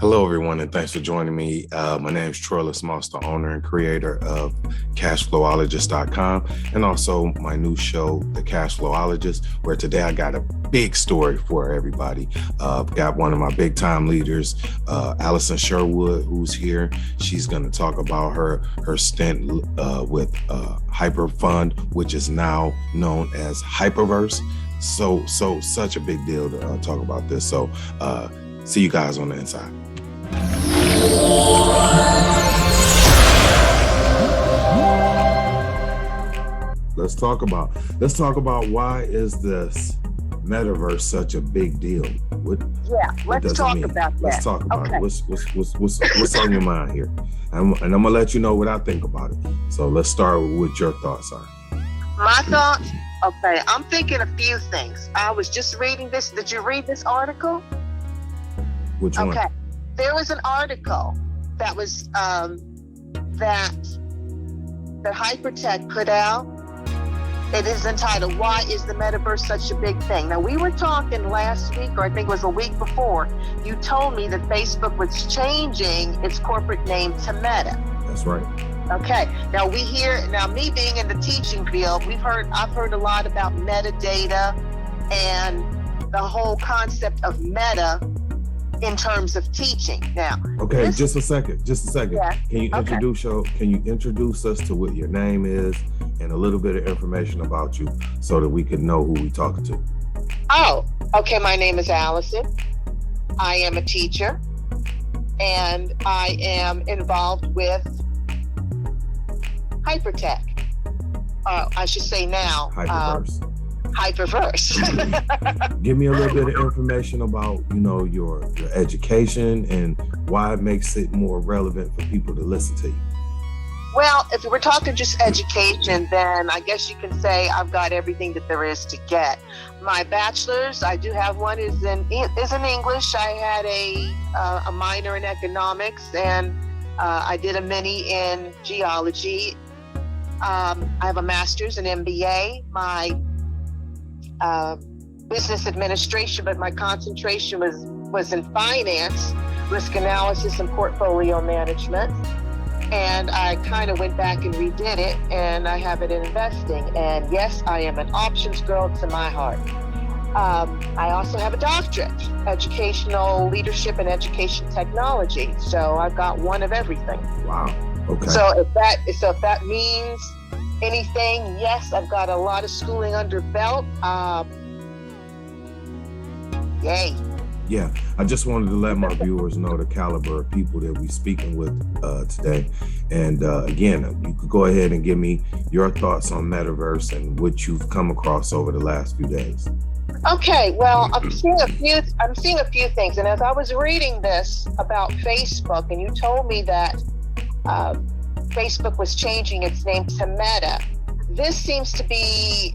Hello, everyone, and thanks for joining me. My name is Troy Moss, the owner and creator of Cashflowologist.com, and also my new show, The Cashflowologist, where today I got a big story for everybody. I've got one of my big time leaders, Allyson Sherwood, who's here. She's going to talk about her stint with Hyper Fund, which is now known as Hyperverse. So such a big deal to talk about this. So see you guys on the inside. Let's talk about why is this Metaverse such a big deal? Let's talk about that. Let's talk about it. What's on your mind here? And I'm gonna let you know what I think about it. So let's start with your thoughts, sir. My thoughts? Okay, I'm thinking a few things. I was just reading this. Did you read this article? Which one? Okay. There was an article that was that Hypertech put out. It is entitled, "Why is the Metaverse Such a Big Thing?" Now, we were talking last week, or I think it was a week before, you told me that Facebook was changing its corporate name to Meta. That's right. Okay. Now me being in the teaching field, I've heard a lot about metadata and the whole concept of meta in terms of teaching. Now, okay, just a second. Yeah. Can you introduce us to what your name is and a little bit of information about you so that we can know who we're talking to? Oh, okay. My name is Allyson. I am a teacher, and I am involved with Hypertech. I should say now. Hyperverse. Give me a little bit of information about, your education and why it makes it more relevant for people to listen to you. Well, if we're talking just education, then I guess you can say I've got everything that there is to get. My bachelor's, I do have one, is in English. I had a minor in economics, and I did a mini in geology. I have a master's in MBA. My business administration, but my concentration was in finance, risk analysis, and portfolio management. And I kind of went back and redid it, and I have it in investing. And yes, I am an options girl to my heart. I also have a doctorate, educational leadership and education technology. So I've got one of everything. Wow. Okay. So if that means anything, yes, I've got a lot of schooling under belt. Yay. Yeah, I just wanted to let my viewers know the caliber of people that we're speaking with today. And again, you could go ahead and give me your thoughts on Metaverse and what you've come across over the last few days. Okay, well, I'm seeing a few things. And as I was reading this about Facebook, and you told me that Facebook was changing its name to Meta, this seems to be,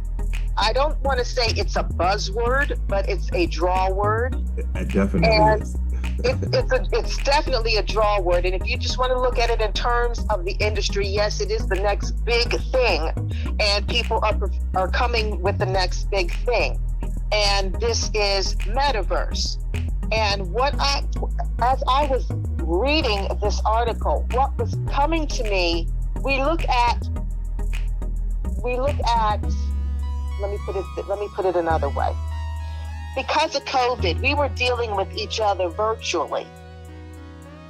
I don't want to say it's a buzzword, but it's a draw word. It definitely is. It's definitely a draw word. And if you just want to look at it in terms of the industry, yes, it is the next big thing. And people are coming with the next big thing. And this is Metaverse. And as I was reading this article, what was coming to me, we look at, let me put it another way. Because of COVID, we were dealing with each other virtually.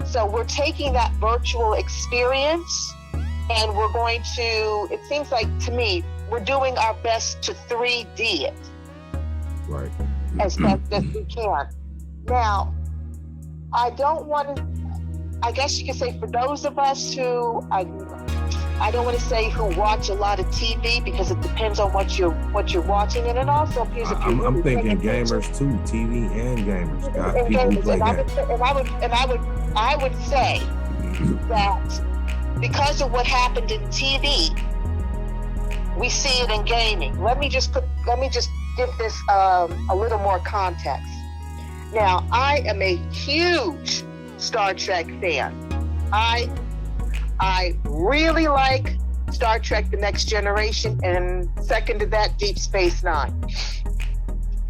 So we're taking that virtual experience, and we're going to, it seems like to me, we're doing our best to 3D it. Right. As best as we can. Now, I don't want to, I guess you could say for those of us who, I don't want to say who watch a lot of TV, because it depends on what you're watching, and it also appears if you're I'm thinking gamers too, TV and gamers. Got people who play games. I would say that because of what happened in TV, we see it in gaming. Let me just give this a little more context. Now, I am a huge Star Trek fan. I really like Star Trek: The Next Generation, and second to that, Deep Space Nine.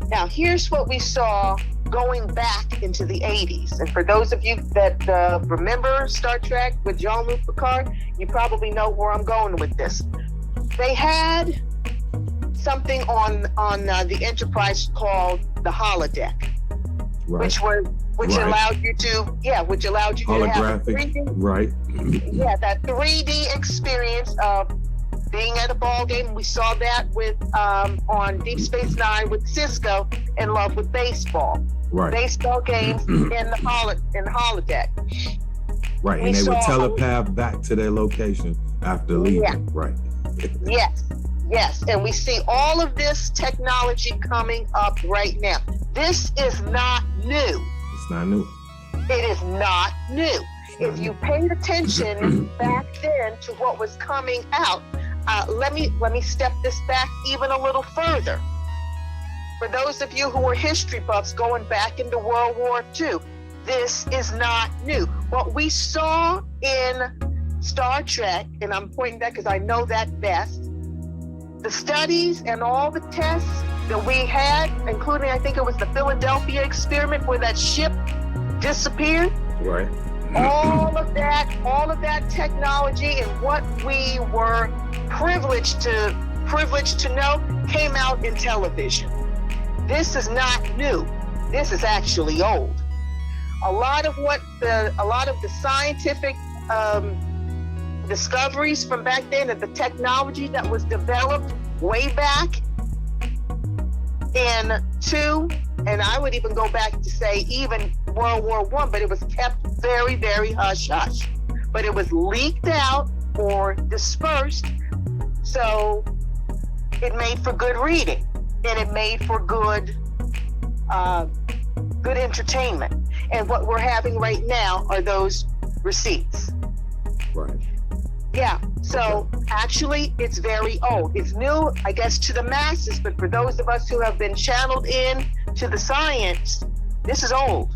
Now, here's what we saw going back into the 80s. And for those of you that remember Star Trek with Jean-Luc Picard, you probably know where I'm going with this. They had something on the Enterprise called the holodeck, which allowed you to have a 3D, that 3D experience of being at a ball game. We saw that with on Deep Space Nine with Cisco in love with baseball. Baseball games in the holodeck. And they would telepath back to their location after leaving. Yes, and we see all of this technology coming up right now. This is not new. It's not new. It is not new. If you paid attention back then to what was coming out, let me step this back even a little further. For those of you who are history buffs going back into World War II, this is not new. What we saw in Star Trek, and I'm pointing that because I know that best, the studies and all the tests that we had, including I think it was the Philadelphia experiment where that ship disappeared. All of that technology and what we were privileged to know came out in television. This is not new. This is actually old. A lot of the scientific discoveries from back then and the technology that was developed way back in and I would even go back to say even World War I, but it was kept very, very hush-hush. But it was leaked out or dispersed, so it made for good reading and it made for good entertainment. And what we're having right now are those receipts. Yeah, so actually it's very old. It's new, I guess, to the masses, but for those of us who have been channeled in to the science, this is old.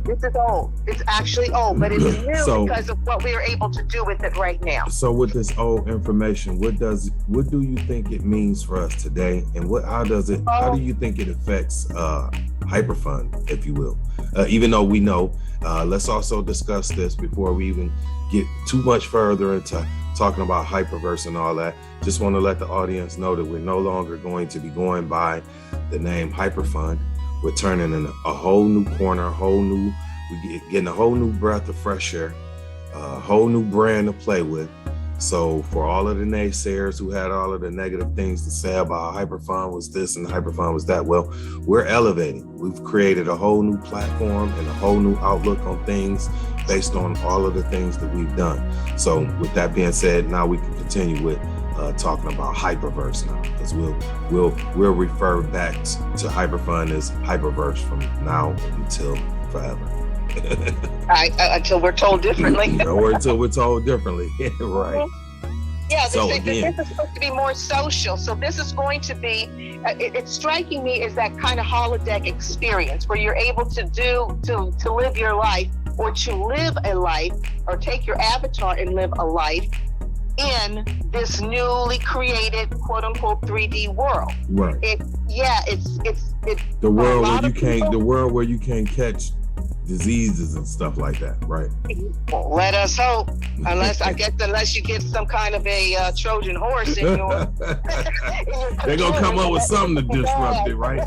This is old. It's actually old, but it's new because of what we are able to do with it right now. So with this old information, what do you think it means for us today? And how do you think it affects Hyperfund, if you will? Even though we know, let's also discuss this before we even get too much further into talking about Hyperverse and all that. Just want to let the audience know that we're no longer going to be going by the name Hyperfund. We're turning in a whole new corner, we're getting a whole new breath of fresh air, a whole new brand to play with. So for all of the naysayers who had all of the negative things to say about Hyperfund was this and Hyperfund was that, well, we're elevating. We've created a whole new platform and a whole new outlook on things based on all of the things that we've done. So with that being said, now we can continue with talking about Hyperverse now, because we'll refer back to Hyperfund as Hyperverse from now until forever. Until we're told differently. Or until we're told differently. Right. Yeah, this is supposed to be more social. So this is going to be, it's striking me as that kind of holodeck experience where you're able to live your life, or to live a life, or take your avatar and live a life in this newly created quote unquote 3D world. It's the world where you can't catch diseases and stuff like that, right? Well, let us hope. Unless you get some kind of a Trojan horse in your they're gonna come up with something to disrupt it, right?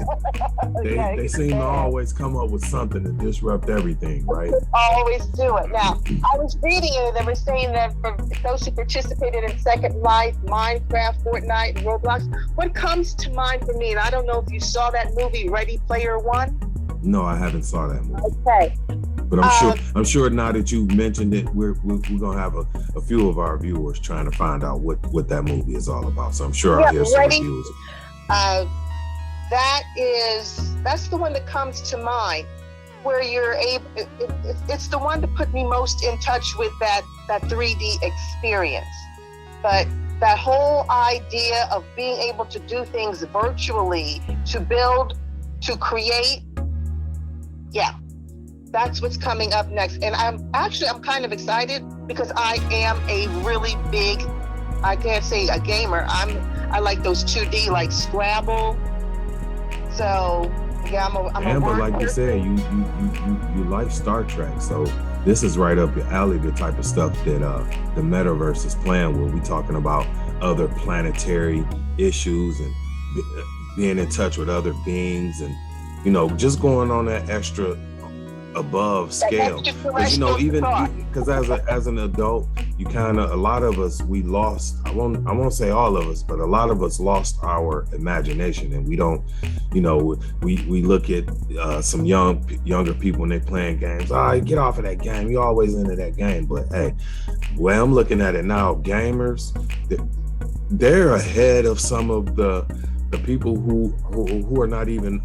They seem to always come up with something to disrupt everything, right? Always do it. Now, I was reading it, they were saying that for those who participated in Second Life, Minecraft, Fortnite, and Roblox, what comes to mind for me, and I don't know if you saw that movie, Ready Player One? No, I haven't saw that movie. Okay. But I'm sure now that you mentioned it, we're gonna have a few of our viewers trying to find out what that movie is all about. So I'm sure I'll hear some reviews. That's the one that comes to mind, where you're able. It's the one to put me most in touch with that 3D experience. But that whole idea of being able to do things virtually, to build, to create. Yeah, that's what's coming up next. And I'm kind of excited because I am a really big, I can't say a gamer. I like those 2D like Scrabble. So Yeah, I'm a And but word like you person. said, you like Star Trek, so this is right up your alley, the type of stuff that the metaverse is playing with. We talking about other planetary issues and being in touch with other beings, and just going on that extra above scale. Because even because as an adult, you kind of, a lot of us, we lost, I won't say all of us, but a lot of us lost our imagination, and we don't, we look at some younger people and they playing games. Get off of that game, you always into that game. But hey, well, I'm looking at it now, gamers, they're ahead of some of the people who are not even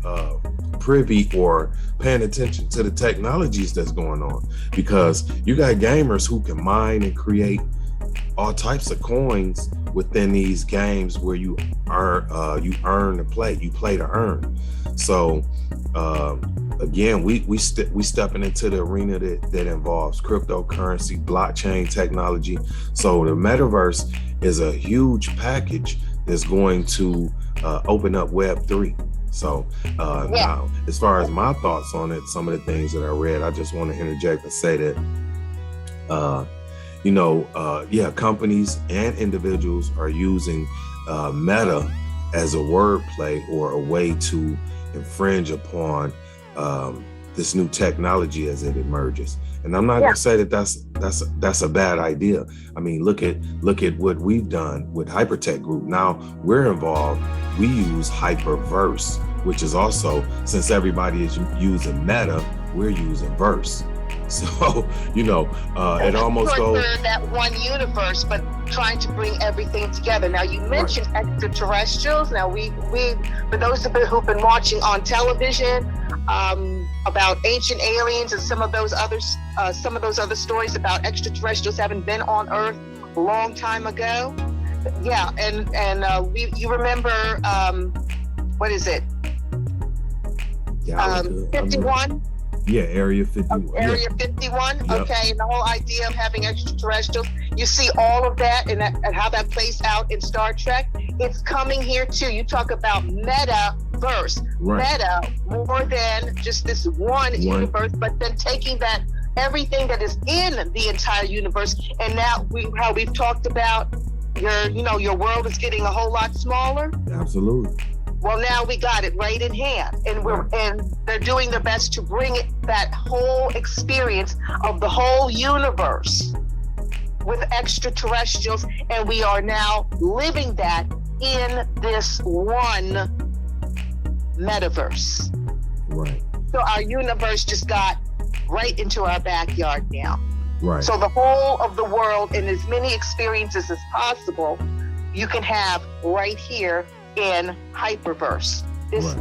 privy or paying attention to the technologies that's going on, because you got gamers who can mine and create all types of coins within these games where you earn to play, you play to earn. So again, we stepping into the arena that involves cryptocurrency, blockchain technology. So the metaverse is a huge package that's going to open up Web3. So now, as far as my thoughts on it, some of the things that I read, I just want to interject and say that, companies and individuals are using meta as a wordplay or a way to infringe upon this new technology as it emerges. And I'm not gonna say that that's a bad idea. I mean, look at what we've done with Hypertech Group. Now we're involved. We use Hyperverse, which is also, since everybody is using Meta, we're using Verse. So it almost goes that one universe, but trying to bring everything together. Now you mentioned extraterrestrials. Now we for those who've been watching on television about ancient aliens and some of those other stories about extraterrestrials having been on Earth a long time ago. Yeah, and you remember what is it? 51. Yeah, Area 51. Area 51, Yep. Okay, and the whole idea of having extraterrestrials. You see all of that and how that plays out in Star Trek. It's coming here too. You talk about metaverse. Meta, more than just this one universe, but then taking that, everything that is in the entire universe, and now how we've talked about your world is getting a whole lot smaller. Absolutely. Well, now we got it right in hand, and they're doing their best to bring that whole experience of the whole universe with extraterrestrials, and we are now living that in this one metaverse. Right. So our universe just got right into our backyard now. Right. So the whole of the world and as many experiences as possible you can have right here in Hyperverse. This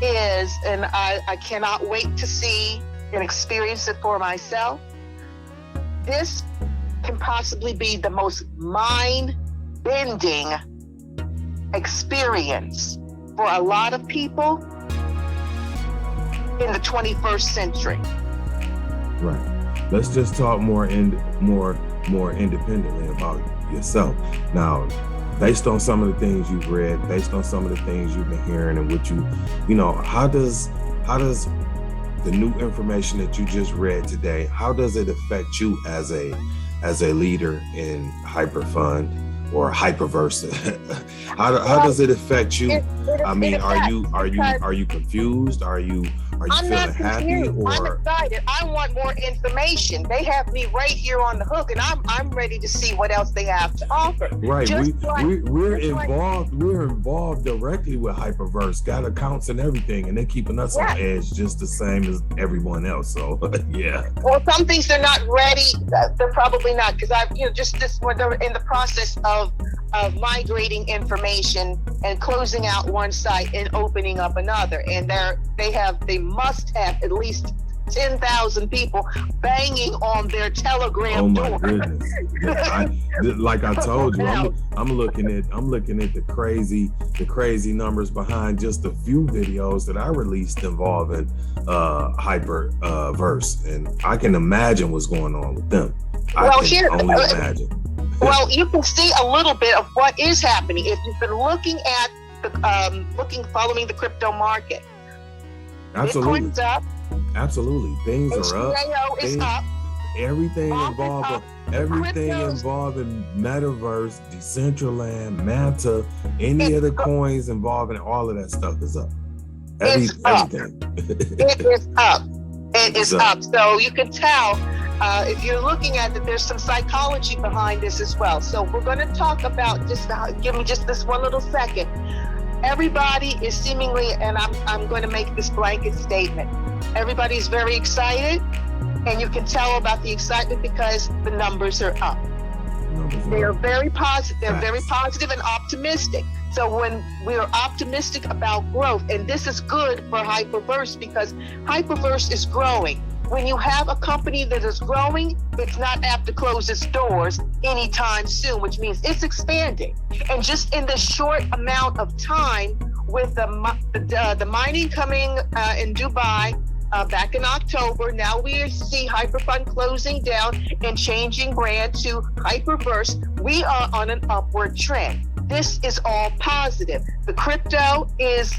is, and I cannot wait to see and experience it for myself. This can possibly be the most mind-bending experience for a lot of people in the 21st century. Right. Let's just talk more independently about yourself. Now, based on some of the things you've read, based on some of the things you've been hearing, and what how does the new information that you just read today, how does it affect you as a leader in Hyperfund or Hyperverse? how does it affect you? I mean, are you confused? Are you feeling happy? Or I'm excited. I want more information. They have me right here on the hook, and I'm ready to see what else they have to offer. Right. We're involved. We're involved directly with Hyperverse. Got accounts and everything, and they're keeping us on edge just the same as everyone else. So yeah. Well, some things they're not ready. They're probably not, because when they're in the process of migrating information and closing out one site and opening up another, and they must have at least 10,000 people banging on their Telegram door. Oh my goodness! Like I told you, I'm looking at the crazy numbers behind just a few videos that I released involving Hyperverse, and I can imagine what's going on with them. I can only imagine. Well, you can see a little bit of what is happening if you've been looking at following the crypto market. Absolutely. Bitcoin's up. Absolutely. Things are up. HTAO is up. Everything involving Metaverse, Decentraland, Manta, any of the coins involving all of that stuff is up. Everything. It is up. It is up. So you can tell if you're looking at it, there's some psychology behind this as well. So we're going to talk about give me just this one little second. Everybody is seemingly, and I'm going to make this blanket statement. Everybody's very excited, and you can tell about the excitement because the numbers are up. They are very positive. They're very positive and optimistic. So when we are optimistic about growth, and this is good for Hyperverse because Hyperverse is growing. When you have a company that is growing, it's not apt to close its doors anytime soon, which means it's expanding. And just in this short amount of time, with the mining coming in Dubai back in October, now we see Hyperfund closing down and changing brand to Hyperverse. We are on an upward trend. This is all positive. The crypto is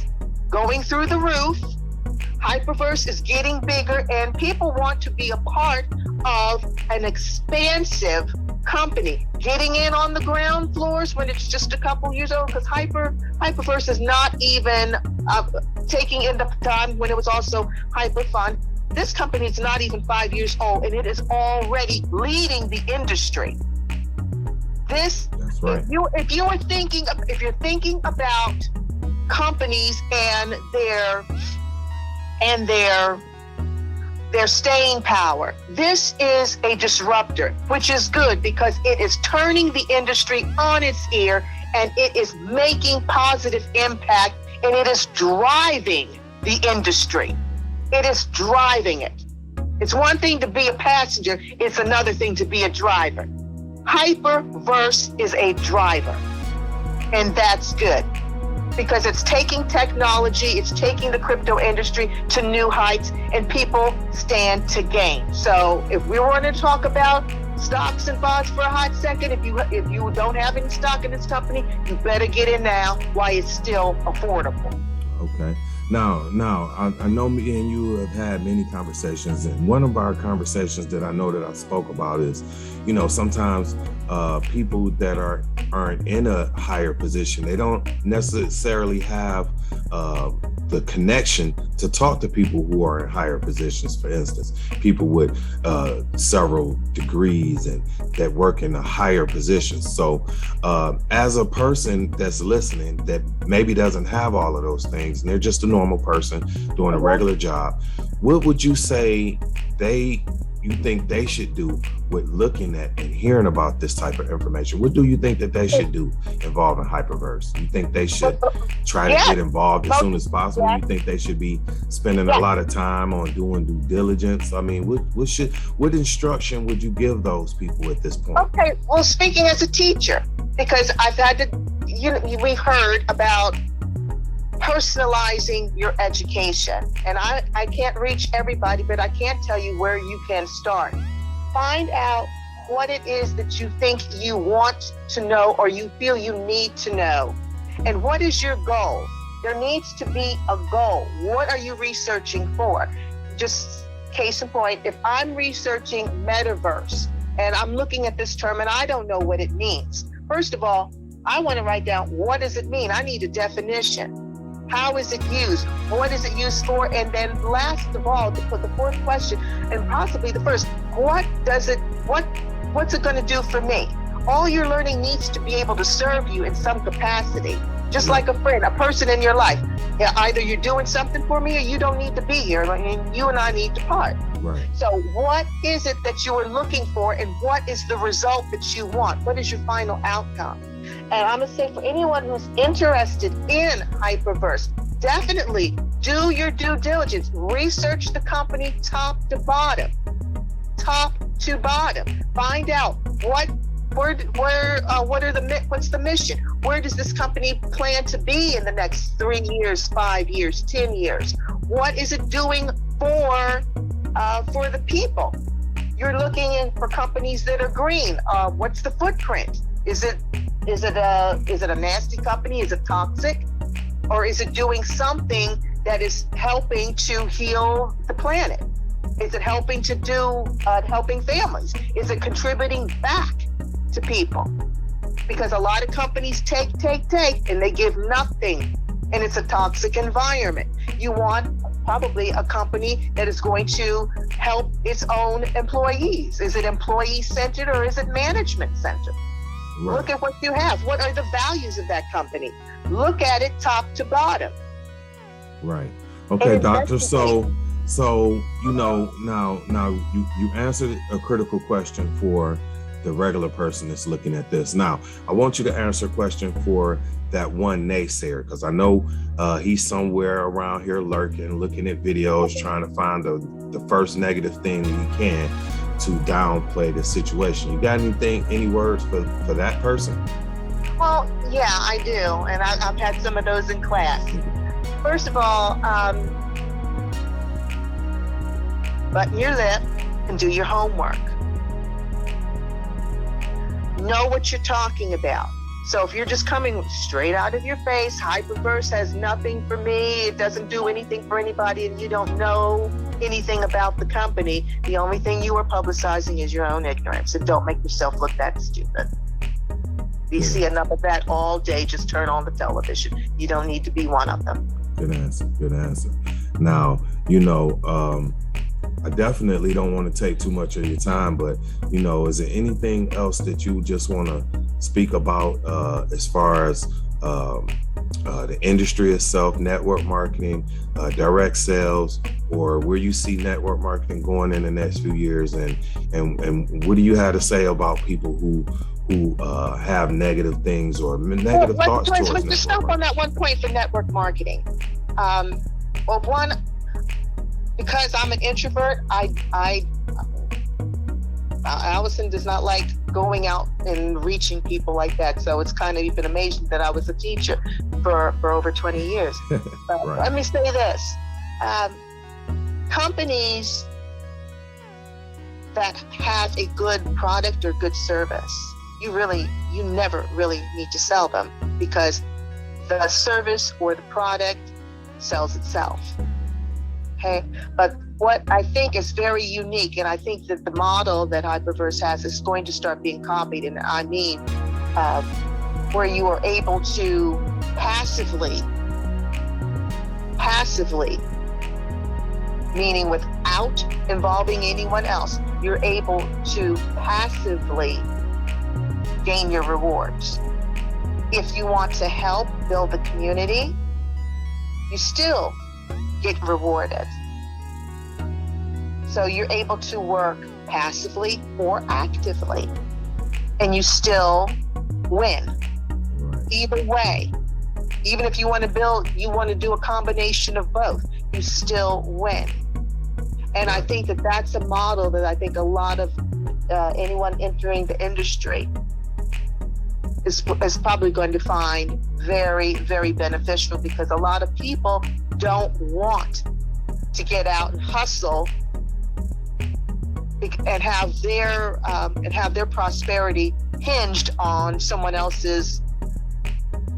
going through the roof. Hyperverse is getting bigger, and people want to be a part of an expansive company, getting in on the ground floors when it's just a couple years old, because Hyperverse is not even taking in the time when it was also Hyperfund. This company is not even 5 years old, and it is already leading the industry. That's right. If you're thinking about companies and their staying power, this is a disruptor, which is good because it is turning the industry on its ear, and it is making positive impact, and it is driving the industry. It is driving it. It's one thing to be a passenger, it's another thing to be a driver. Hyperverse is a driver, and that's good because it's taking technology, it's taking the crypto industry to new heights, and people stand to gain. So if we want to talk about stocks and bonds for a hot second, if you don't have any stock in this company, you better get in now while it's still affordable. Okay. Now, I know me and you have had many conversations, and one of our conversations that I know that I spoke about is, sometimes people that aren't in a higher position, they don't necessarily have the connection to talk to people who are in higher positions. For instance, people with several degrees and that work in a higher position. So as a person that's listening that maybe doesn't have all of those things, and they're just a normal person doing a regular job, what would you say you think they should do with looking at and hearing about this type of information? What do you think that they should do involving Hyperverse? You think they should try to get involved as soon as possible? You think they should be spending a lot of time on doing due diligence? I mean, what instruction would you give those people at this point? Okay, well, speaking as a teacher, because I've had to, we heard about personalizing your education. And I can't reach everybody, but I can tell you where you can start. Find out what it is that you think you want to know or you feel you need to know. And what is your goal? There needs to be a goal. What are you researching for? Just case in point, if I'm researching Metaverse and I'm looking at this term and I don't know what it means, first of all, I want to write down, what does it mean? I need a definition. How is it used? What is it used for? And then last of all, to put the fourth question, and possibly the first, what's it going to do for me? All your learning needs to be able to serve you in some capacity. Just like a friend, a person in your life. Either you're doing something for me or you don't need to be here. And you and I need to part. Right. So what is it that you are looking for, and what is the result that you want? What is your final outcome? And I'm going to say for anyone who's interested in Hyperverse, definitely do your due diligence. Research the company top to bottom. Find out what's the mission? Where does this company plan to be in the next 3 years, 5 years, 10 years? What is it doing for the people? You're looking in for companies that are green. What's the footprint? Is it a nasty company? Is it toxic? Or is it doing something that is helping to heal the planet? Is it helping to do, helping families? Is it contributing back to people? Because a lot of companies take, and they give nothing. And it's a toxic environment. You want probably a company that is going to help its own employees. Is it employee-centered or is it management-centered? Right. Look at what you have. What are the values of that company? Look at it top to bottom. Right. Okay, doctor. So you know, now you answered a critical question for the regular person that's looking at this. Now, I want you to answer a question for that one naysayer, because I know he's somewhere around here lurking, looking at videos, trying to find the first negative thing that he can to downplay the situation. You got any words for that person? Well, yeah, I do. And I've had some of those in class. First of all, button your lip and do your homework. Know what you're talking about. So if you're just coming straight out of your face, Hyperverse has nothing for me, it doesn't do anything for anybody, and you don't know anything about the company, the only thing you are publicizing is your own ignorance. And don't make yourself look that stupid. You see enough of that all day, just turn on the television. You don't need to be one of them. Good answer. Now, you know, I definitely don't want to take too much of your time, but, you know, is there anything else that you just want to speak about as far as the industry itself, network marketing, direct sales, or where you see network marketing going in the next few years? And what do you have to say about people who have negative things or negative thoughts towards network marketing? Let's stop on that one point for network marketing. Well, one, because I'm an introvert, Allyson does not like going out and reaching people like that. So it's kind of even amazing that I was a teacher for over 20 years. Right. Let me say this. Companies that have a good product or good service, you never really need to sell them, because the service or the product sells itself. Okay, but what I think is very unique, and I think that the model that Hyperverse has is going to start being copied, and I mean where you are able to passively, meaning without involving anyone else, you're able to passively gain your rewards. If you want to help build the community, you still get rewarded. So you're able to work passively or actively, and you still win. Right. Either way, even if you want to do a combination of both, you still win. And I think that that's a model that I think a lot of anyone entering the industry is probably going to find very, very beneficial, because a lot of people don't want to get out and hustle and have their prosperity hinged on someone else's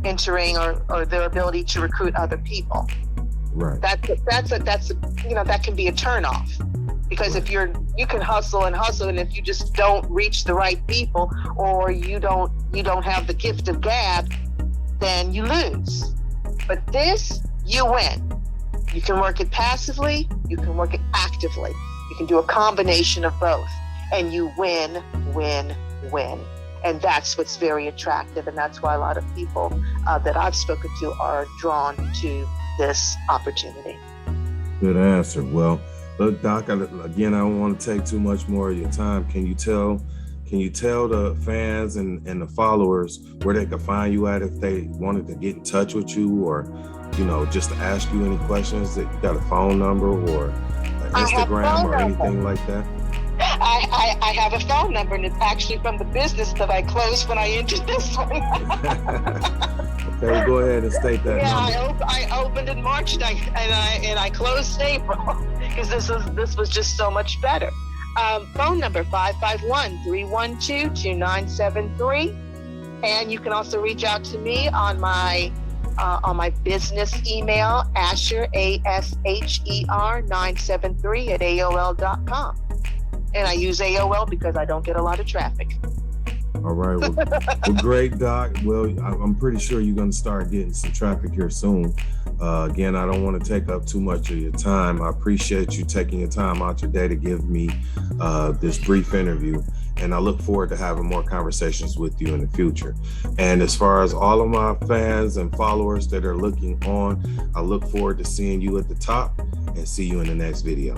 entering or their ability to recruit other people. Right. That's that can be a turnoff, because right. if you can hustle, and if you just don't reach the right people, or you don't have the gift of gab, then you lose. But this, you win. You can work it passively, you can work it actively. You can do a combination of both, and you win. And that's what's very attractive, and that's why a lot of people that I've spoken to are drawn to this opportunity. Good answer. Well, look, Doc, again, I don't want to take too much more of your time. Can you tell the fans and the followers where they can find you at if they wanted to get in touch with you, or, you know, just to ask you any questions? That you got a phone number or an Instagram or anything like that? I have a phone number, and it's actually from the business that I closed when I entered this one. Okay, go ahead and state that number. I opened in March, and I closed in April, because this was just so much better. Phone number 551-312-2973, and you can also reach out to me on my on my business email, Asher, ASHER 973 at AOL.com. And I use AOL because I don't get a lot of traffic. All right. Well, great, Doc. Well, I'm pretty sure you're going to start getting some traffic here soon. Again, I don't want to take up too much of your time. I appreciate you taking your time out your day to give me this brief interview. And I look forward to having more conversations with you in the future. And as far as all of my fans and followers that are looking on, I look forward to seeing you at the top and see you in the next video.